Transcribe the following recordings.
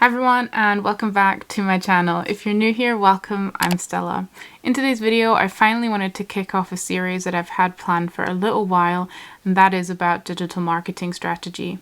Hi everyone and welcome back to my channel. If you're new here, welcome, I'm Stella. In today's video, I finally wanted to kick off a series that I've had planned for a little while, and that is about digital marketing strategy.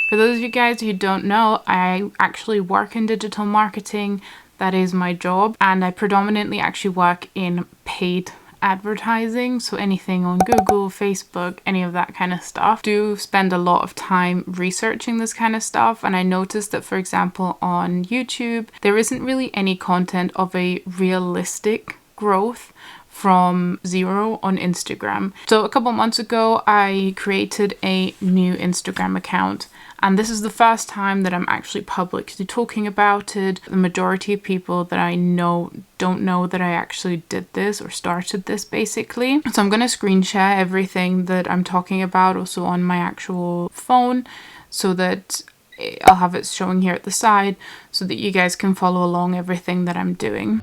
For those of you guys who don't know, I actually work in digital marketing. That is my job, and I predominantly actually work in paid advertising, so anything on Google, Facebook, any of that kind of stuff. Do spend a lot of time researching this kind of stuff, and I noticed that, for example, on YouTube there isn't really any content of a realistic growth from zero on Instagram. So a couple months ago I created a new Instagram account, and this is the first time that I'm actually publicly talking about it. The majority of people that I know don't know that I actually did this or started this, basically. So I'm going to screen share everything that I'm talking about also on my actual phone, so that I'll have it showing here at the side so that you guys can follow along everything that I'm doing.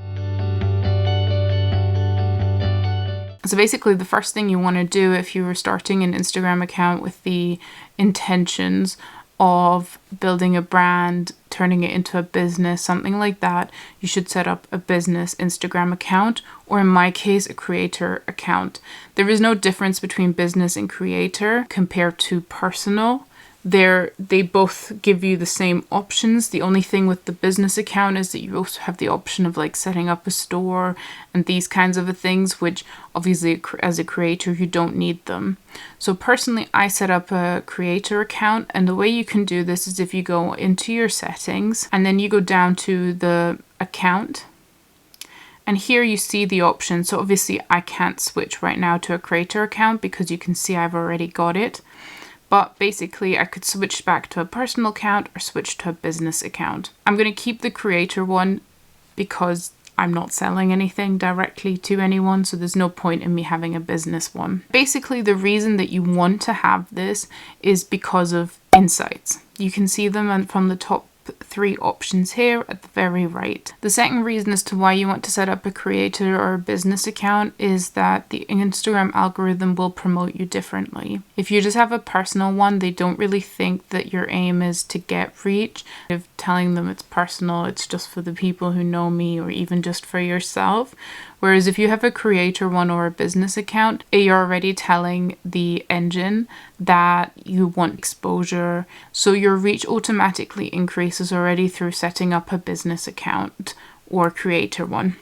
So basically the first thing you want to do if you were starting an Instagram account with the intentions of building a brand, turning it into a business, something like that, you should set up a business Instagram account, or in my case, a creator account. There is no difference between business and creator compared to personal. They both give you the same options. The only thing with the business account is that you also have the option of like setting up a store and these kinds of things, which obviously as a creator you don't need them. So personally, I set up a creator account, and the way you can do this is if you go into your settings and then you go down to the account, and here you see the option. So obviously I can't switch right now to a creator account because you can see I've already got it. But basically I could switch back to a personal account or switch to a business account. I'm going to keep the creator one because I'm not selling anything directly to anyone, so there's no point in me having a business one. Basically, the reason that you want to have this is because of insights. You can see them from the top 3 options here at the very right. The second reason as to why you want to set up a creator or a business account is that the Instagram algorithm will promote you differently. If you just have a personal one, they don't really think that your aim is to get reach. If telling them it's personal, it's just for the people who know me, or even just for yourself. Whereas if you have a creator one or a business account, you're already telling the engine that you want exposure. So your reach automatically increases already through setting up a business account or creator one.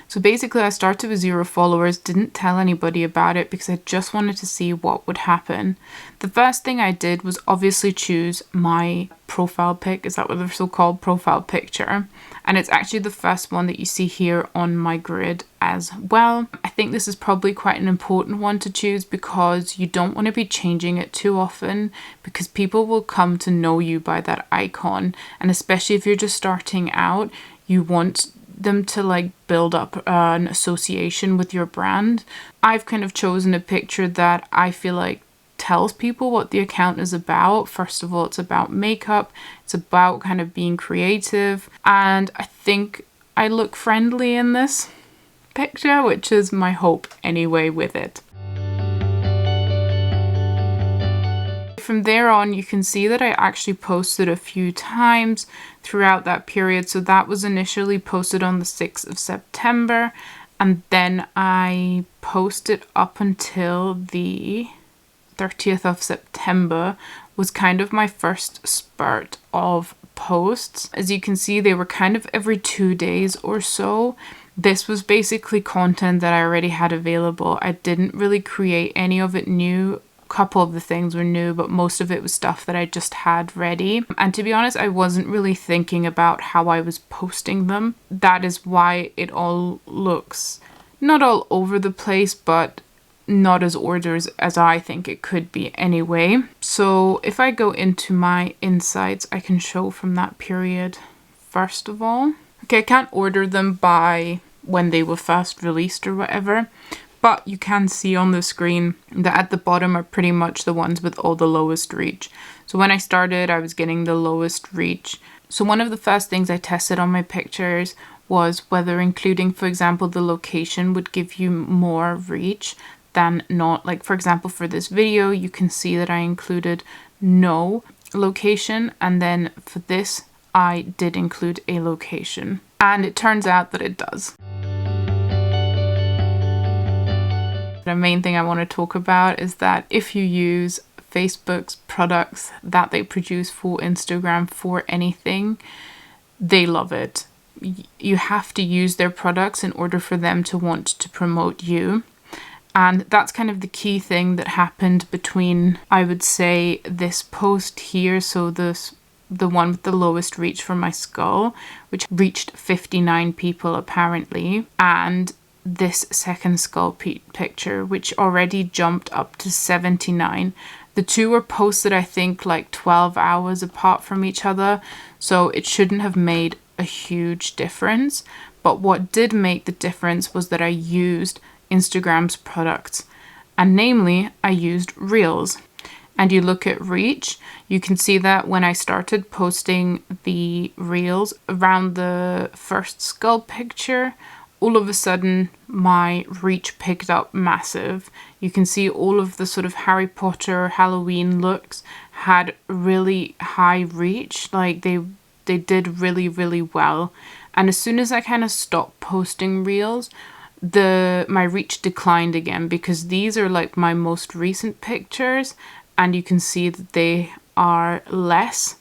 So basically I started with 0 followers, didn't tell anybody about it because I just wanted to see what would happen. The first thing I did was obviously choose my profile pic. Is that what they're so-called? Profile picture. And it's actually the first one that you see here on my grid as well. I think this is probably quite an important one to choose because you don't want to be changing it too often, because people will come to know you by that icon. And especially if you're just starting out, you want them to like build up an association with your brand. I've kind of chosen a picture that I feel like tells people what the account is about. First of all, it's about makeup, it's about kind of being creative, and I think I look friendly in this picture, which is my hope anyway with it. From there on, you can see that I actually posted a few times throughout that period. So that was initially posted on the 6th of September, and then I posted up until the 30th of September was kind of my first spurt of posts. As you can see, they were kind of every 2 days or so. This was basically content that I already had available. I didn't really create any of it new. Couple of the things were new, but most of it was stuff that I just had ready. And to be honest, I wasn't really thinking about how I was posting them. That is why it all looks not all over the place, but not as ordered as I think it could be anyway. So if I go into my insights, I can show from that period first of all. Okay, I can't order them by when they were first released or whatever, but you can see on the screen that at the bottom are pretty much the ones with all the lowest reach. So when I started, I was getting the lowest reach. So one of the first things I tested on my pictures was whether including, for example, the location would give you more reach than not. Like, for example, for this video, you can see that I included no. location, and then for this I did include a location, and it turns out that it does. The main thing I want to talk about is that if you use Facebook's products that they produce for Instagram for anything, they love it. You have to use their products in order for them to want to promote you. And that's kind of the key thing that happened between, I would say, this post here, so the one with the lowest reach for my skull, which reached 59 people apparently, and this second skull picture, which already jumped up to 79. The two were posted, I think, like 12 hours apart from each other, so it shouldn't have made a huge difference. But what did make the difference was that I used Instagram's products, and namely I used Reels. And you look at reach, you can see that when I started posting the Reels around the first skull picture, all of a sudden my reach picked up massive. You can see all of the sort of Harry Potter Halloween looks had really high reach, like they did really, really well. And as soon as I kind of stopped posting Reels, my reach declined again, because these are like my most recent pictures, and you can see that they are less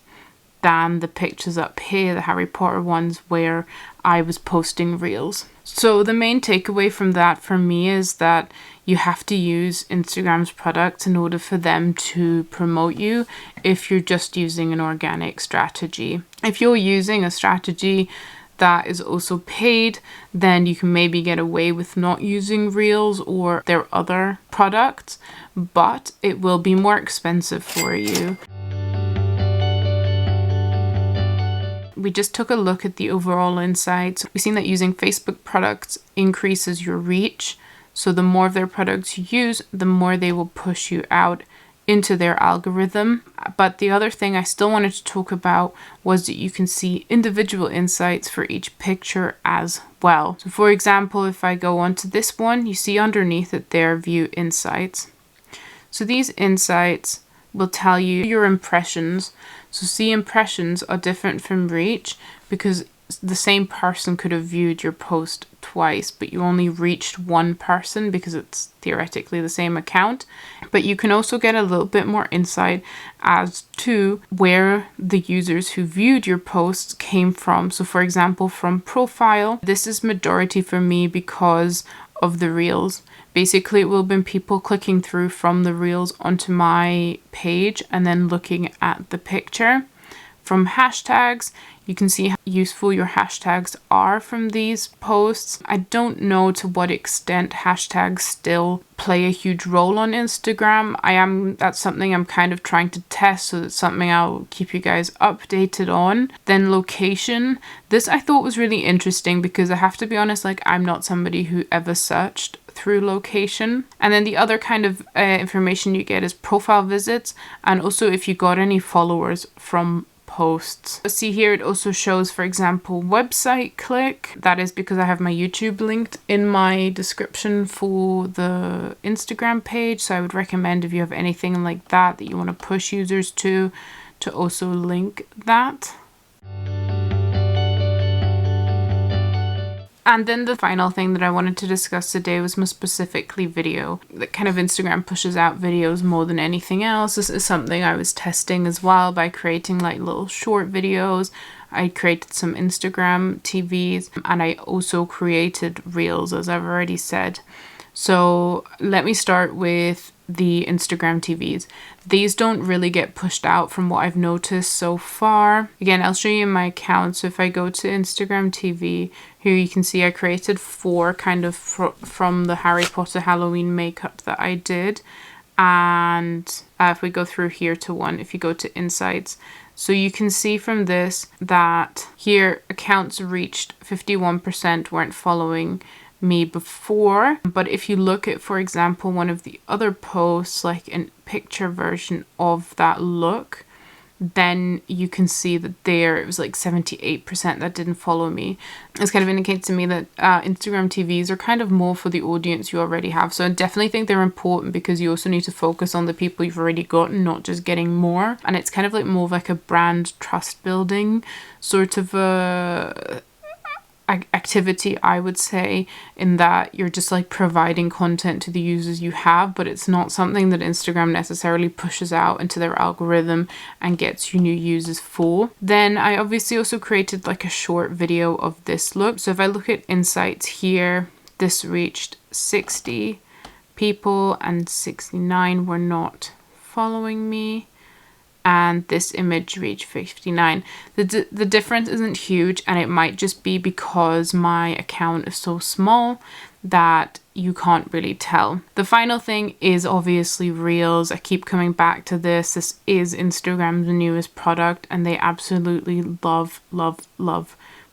than the pictures up here, the Harry Potter ones, where I was posting Reels. So the main takeaway from that for me is that you have to use Instagram's products in order for them to promote you if you're just using an organic strategy. If you're using a strategy that is also paid, then you can maybe get away with not using Reels or their other products, but it will be more expensive for you. We just took a look at the overall insights. We've seen that using Facebook products increases your reach. So the more of their products you use, the more they will push you out into their algorithm. But the other thing I still wanted to talk about was that you can see individual insights for each picture as well. So for example, if I go on to this one, you see underneath it there, view insights. So these insights will tell you your impressions. So see, impressions are different from reach because the same person could have viewed your post twice, but you only reached one person because it's theoretically the same account. But you can also get a little bit more insight as to where the users who viewed your posts came from. So for example, from profile, this is majority for me because of the Reels. Basically, it will have been people clicking through from the Reels onto my page and then looking at the picture. From hashtags, you can see how useful your hashtags are from these posts. I don't know to what extent hashtags still play a huge role on Instagram. That's something I'm kind of trying to test, so that's something I'll keep you guys updated on. Then location. This I thought was really interesting because I have to be honest, like I'm not somebody who ever searched through location. And then the other kind of information you get is profile visits, and also if you got any followers from posts. See here, it also shows, for example, website click. That is because I have my YouTube linked in my description for the Instagram page. So I would recommend, if you have anything like that you want to push users to also link that. And then the final thing that I wanted to discuss today was more specifically video. That kind of Instagram pushes out videos more than anything else. This is something I was testing as well by creating like little short videos. I created some Instagram TVs, and I also created Reels, as I've already said. So let me start with the Instagram TVs. These don't really get pushed out from what I've noticed so far. Again, I'll show you my account. So if I go to Instagram TV, here you can see I created 4 kind of from the Harry Potter Halloween makeup that I did. And if we go through here to one, if you go to insights, so you can see from this that here accounts reached 51% weren't following me before. But if you look at, for example, one of the other posts, like a picture version of that look, then you can see that there it was like 78% that didn't follow me. This kind of indicates to me that Instagram TVs are kind of more for the audience you already have. So I definitely think they're important because you also need to focus on the people you've already got and not just getting more. And it's kind of like more of like a brand trust building sort of a activity, I would say, in that you're just like providing content to the users you have, but it's not something that Instagram necessarily pushes out into their algorithm and gets you new users for. Then I obviously also created like a short video of this look. So if I look at insights here, this reached 60 people and 69 were not following me. And this image reached 59. The difference isn't huge, and it might just be because my account is so small that you can't really tell. The final thing is obviously Reels. I keep coming back to this. This is Instagram's newest product, and they absolutely love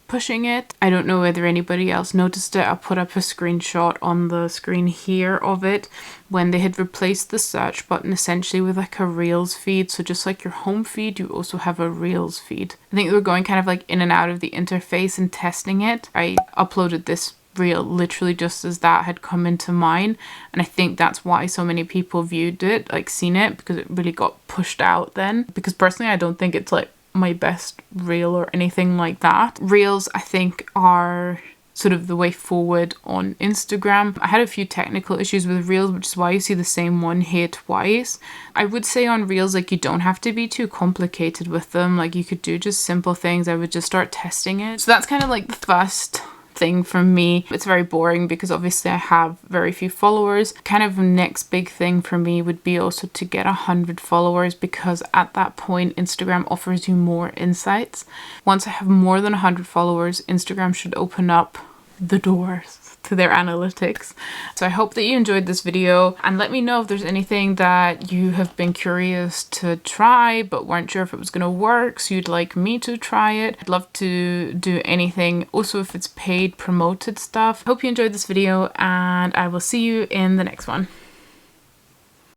pushing it. I don't know whether anybody else noticed it. I'll put up a screenshot on the screen here of it when they had replaced the search button essentially with like a Reels feed. So just like your home feed, you also have a Reels feed. I think they were going kind of like in and out of the interface and testing it. I uploaded this reel literally just as that had come into mine, and I think that's why so many people viewed it, like seen it, because it really got pushed out then. Because personally I don't think it's like my best reel or anything like that. Reels, I think, are sort of the way forward on Instagram. I had a few technical issues with Reels, which is why you see the same one here twice. I would say on Reels, like, you don't have to be too complicated with them. Like, you could do just simple things. I would just start testing it. So that's kind of like the first thing from me. It's very boring because obviously I have very few followers. Kind of next big thing for me would be also to get 100 followers, because at that point Instagram offers you more insights. Once I have more than 100 followers, Instagram should open up the doors to their analytics. So I hope that you enjoyed this video, and let me know if there's anything that you have been curious to try but weren't sure if it was going to work, so you'd like me to try it. I'd love to do anything, also if it's paid promoted stuff. Hope you enjoyed this video, and I will see you in the next one.